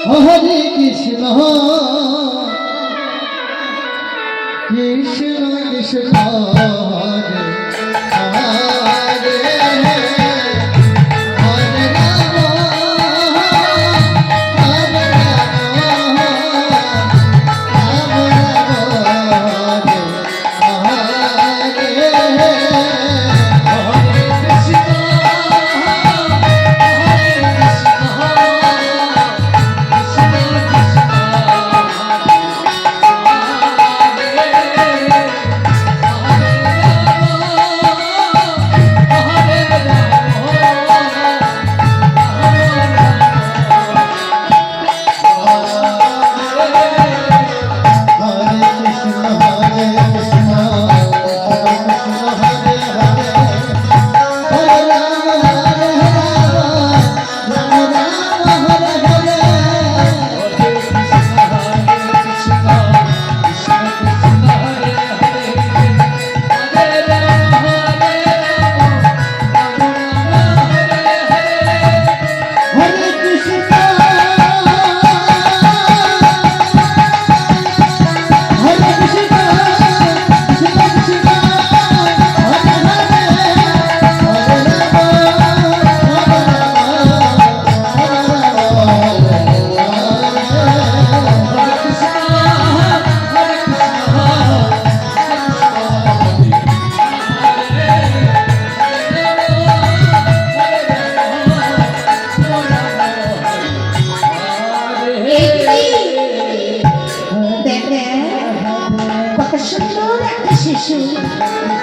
হরে কৃষ্ণ কৃষ্ণ কৃষ্ণ হরে হরে হরে রাম হরে রাম রাম রাম হরে হরে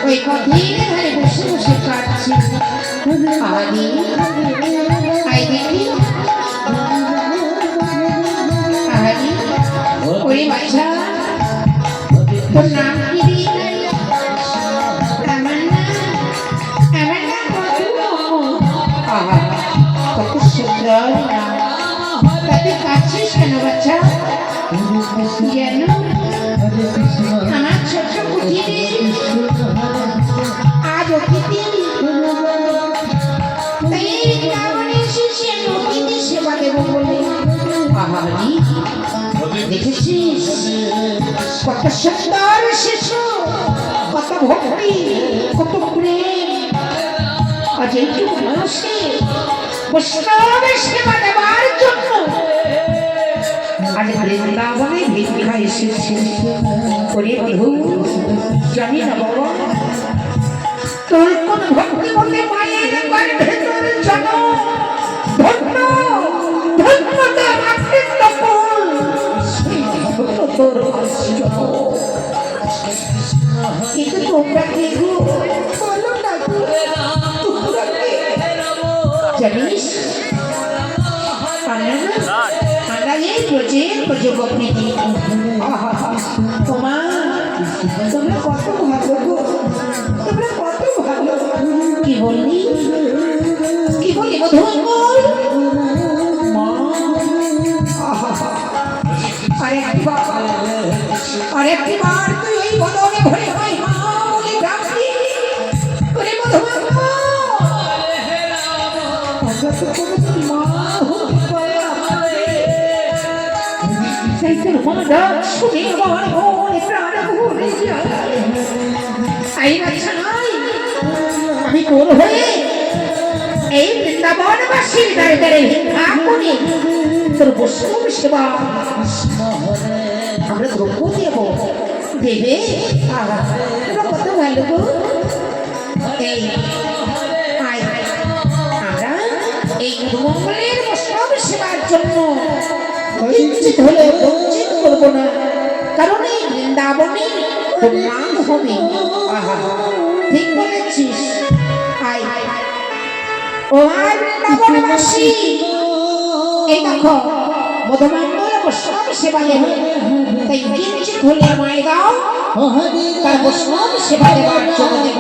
ওই কঠিন ধারে বসে বসে কাটছি আরে আই দেখি আরে ওরে বাচ্চা তোর নাম কি রে আমার নাম আহা কত সুন্দর নাম তাতে কাটছিস কেন বাচ্চা কেন আমার ছোট কুঠিরে আজ অতিথি তাই গ্রামে এসেছি আমি অতিথি সেবা দেবো বলে আহারি দেখেছিস কত সুন্দর শিশু কত ভক্তি কত প্রেম আজ এইটুকু মানুষকে বৈষ্ণবের সেবা দেওয়ার জন্য আজ বৃন্দাবনে ভিক্ষা এসেছে করে বধূ জানি না বাবা তোর কোন ভক্তি বলতে মায়ের একবার ভেতর জানো ধন্য ধন্য তোর আত্মিক ফুল তোর কিন্তু তোমরা কি গো বলো না জানিস আমরা এই যুবক নিধি তোমার তোমরা কত ভালো গো তোমরা কত ভালো কি বললি কি বলি বধূ আরেকবার তুই এই বদনে ভরে ভাই মা বলে ডাকলি করে বধূ আমি কোন হয়ে এই বৃন্দাবনবাসীর দ্বারে দ্বারে ভিক্ষা করি তোর বৈষ্ণব সেবা আমরা দ্রব্য দেব দেবে কত ভালো গো এই আমরা এই মঙ্গলের বৈষ্ণব সেবার জন্য কিঞ্চিত হলেও বঞ্চিত করবো না কারণ এই বৃন্দাবনে তোর নাম হবে ঠিক বলেছিস আয় ও আয় বৃন্দাবনবাসী এই দেখো মধুমঙ্গল বৈষ্ণব সেবা দেবে তাই কিঞ্চিত হলে আমায় দাও তার বৈষ্ণব সেবা দেওয়ার জন্য দেব